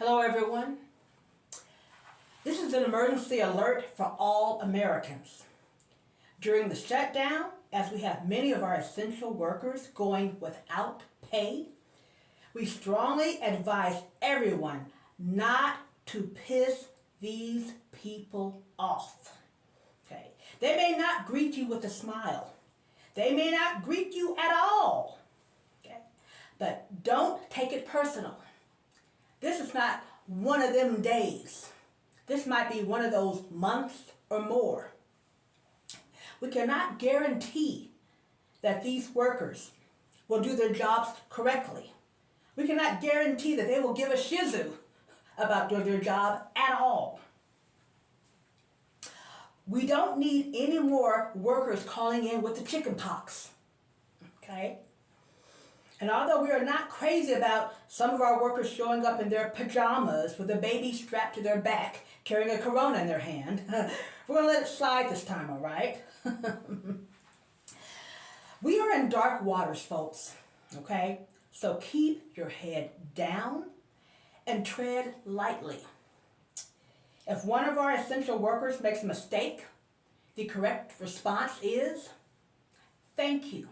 Hello everyone. This is an emergency alert for all Americans. During the shutdown, as we have many of our essential workers going without pay, we strongly advise everyone not to piss these people off. Okay? They may not greet you with a smile. They may not greet you at all. Okay? But don't take it personal. This is not one of them days. This might be one of those months or more. We cannot guarantee that these workers will do their jobs correctly. We cannot guarantee that they will give a shizu about doing their job at all. We don't need any more workers calling in with the chicken pox. Okay? And although we are not crazy about some of our workers showing up in their pajamas with a baby strapped to their back, carrying a Corona in their hand, we're going to let it slide this time, all right? We are in dark waters, folks, okay? So keep your head down and tread lightly. If one of our essential workers makes a mistake, the correct response is, thank you.